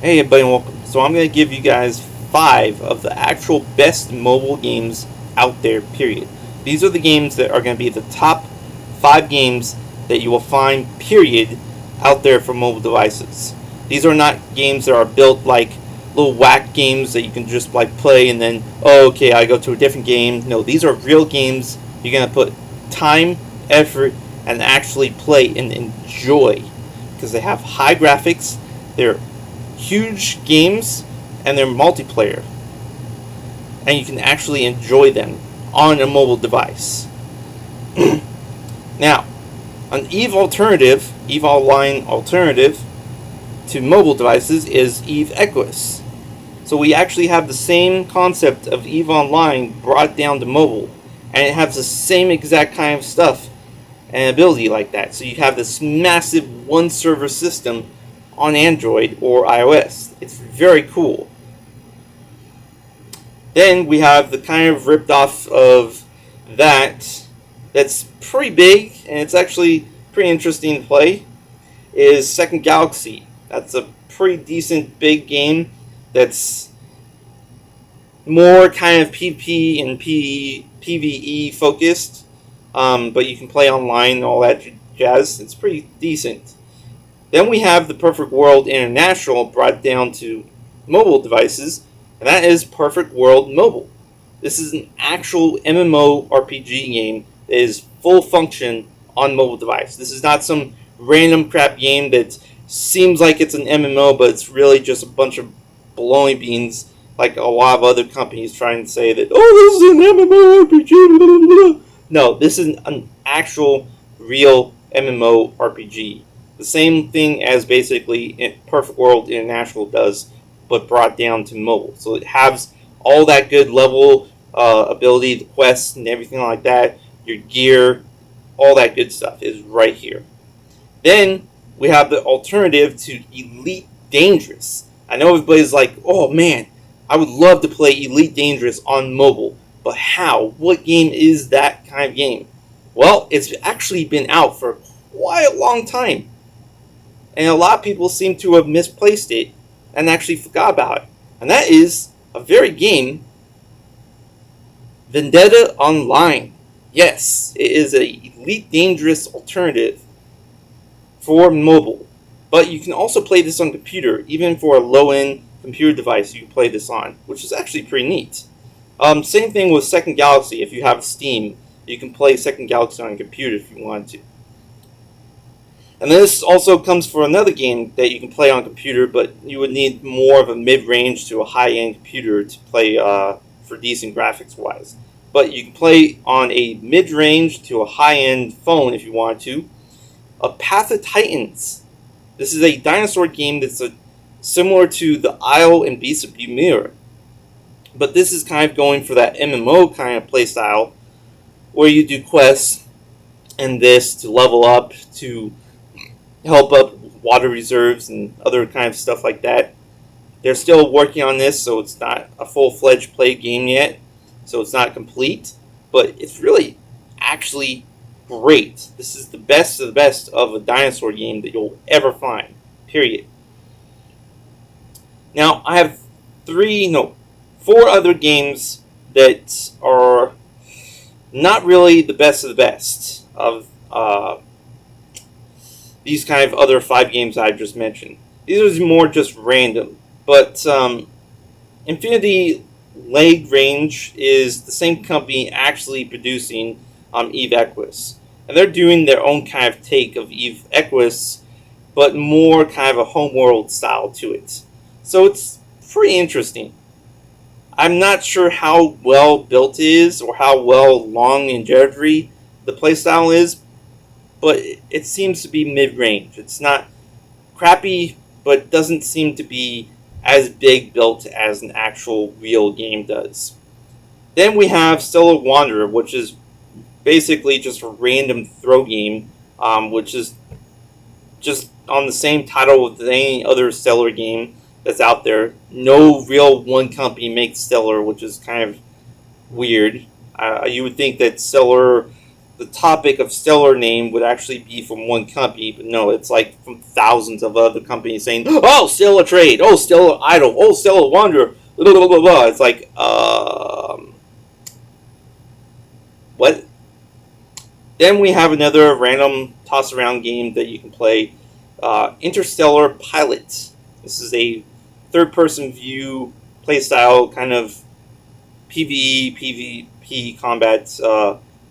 Hey everybody, welcome. So I'm going to give you guys 5 of the actual best mobile games out there, period. These are the games that are going to be the top 5 games that you will find, period, out there for mobile devices. These are not games that are built like little whack games that you can just like play and then, oh, okay, I go to a different game. No, these are real games you're going to put time, effort, and actually play and enjoy because they have high graphics, they're huge games, and they're multiplayer, and you can actually enjoy them on a mobile device. Now, an Eve Online alternative to mobile devices is Eve Equus. So we actually have the same concept of Eve Online brought down to mobile, and it has the same exact kind of stuff and ability like that. So you have this massive one server system on Android or iOS. It's very cool. Then we have the kind of ripped off of that's pretty big and it's actually pretty interesting to play is Second Galaxy. That's a pretty decent big game that's more kind of PvP and PVE focused, but you can play online and all that jazz. It's pretty decent. Then we have the Perfect World International brought down to mobile devices, and that is Perfect World Mobile. This is an actual MMORPG game that is full function on mobile device. This is not some random crap game that seems like it's an MMO, but it's really just a bunch of baloney beans like a lot of other companies trying to say that, oh, this is an MMORPG, blah, blah, blah. No, this is an actual, real MMORPG. The same thing as basically Perfect World International does, but brought down to mobile. So it has all that good level ability, the quests and everything like that, your gear, all that good stuff is right here. Then we have the alternative to Elite Dangerous. I know everybody's like, oh man, I would love to play Elite Dangerous on mobile, but how? What game is that kind of game? Well, it's actually been out for quite a long time, and a lot of people seem to have misplaced it and actually forgot about it. And that is a very game, Vendetta Online. Yes, it is a Elite Dangerous alternative for mobile. But you can also play this on computer, even for a low-end computer device you can play this on, which is actually pretty neat. Same thing with Second Galaxy. If you have Steam, you can play Second Galaxy on a computer if you want to. And this also comes for another game that you can play on computer, but you would need more of a mid-range to a high-end computer to play for decent graphics-wise. But you can play on a mid-range to a high-end phone if you want to. A Path of Titans. This is a dinosaur game that's similar to the Isle and Beasts of Bermuda. But this is kind of going for that MMO kind of playstyle, where you do quests and this to level up, to help up water reserves and other kind of stuff like that. They're still working on this, so it's not a full-fledged play game yet, so it's not complete, but it's really actually great. This is the best of the best of a dinosaur game that you'll ever find, period. Now, I have 4 other games that are not really the best of the best of these kind of other 5 games I've just mentioned. These are more just random, but Infinity Leg Range is the same company actually producing Eve Equus. And they're doing their own kind of take of Eve Equus, but more kind of a homeworld style to it. So it's pretty interesting. I'm not sure how well built it is or how well long and juddery the playstyle is, but it seems to be mid-range. It's not crappy, but doesn't seem to be as big built as an actual real game does. Then we have Stellar Wanderer, which is basically just a random throw game, which is just on the same title with any other Stellar game that's out there. No real one company makes Stellar, which is kind of weird. You would think that Stellar the topic of stellar name would actually be from one company, but no, it's like from thousands of other companies saying, "Oh, stellar trade, oh, stellar idol, oh, stellar wonder." Blah, blah, blah, blah. It's like, what? Then we have another random toss around game that you can play, Interstellar Pilot. This is a third person view playstyle kind of PVE-PVP combat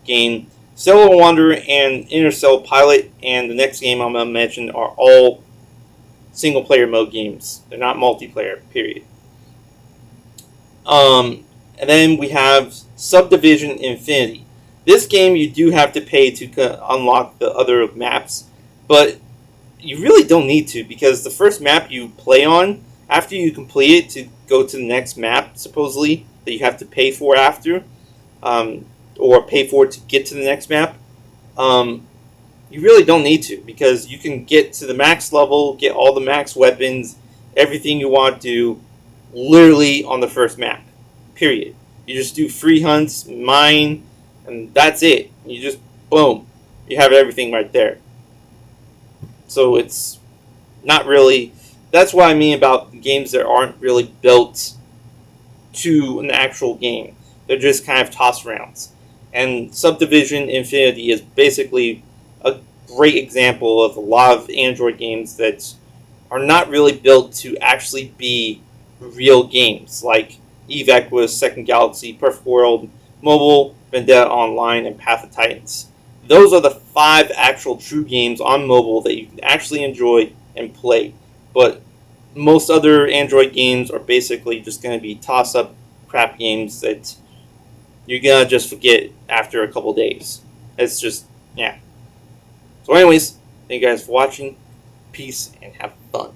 game. Stellar Wanderer and Interstellar Pilot and the next game I'm going to mention are all single player mode games. They're not multiplayer, period. And then we have Subdivision Infinity. This game you do have to pay to unlock the other maps, but you really don't need to, because the first map you play on, after you complete it to go to the next map, supposedly, that you have to pay for after, or pay for to get to the next map, you really don't need to, because you can get to the max level, get all the max weapons, everything you want to do, literally on the first map, period. You just do free hunts, mine, and that's it. You just, boom, you have everything right there. So it's not really, that's what I mean about games that aren't really built to an actual game. They're just kind of toss rounds. And Subdivision Infinity is basically a great example of a lot of Android games that are not really built to actually be real games, like Eve Equus, Second Galaxy, Perfect World Mobile, Vendetta Online, and Path of Titans. Those are the 5 actual true games on mobile that you can actually enjoy and play. But most other Android games are basically just going to be toss-up crap games that you're going to just forget after a couple days. It's just, yeah. So anyways, thank you guys for watching. Peace and have fun.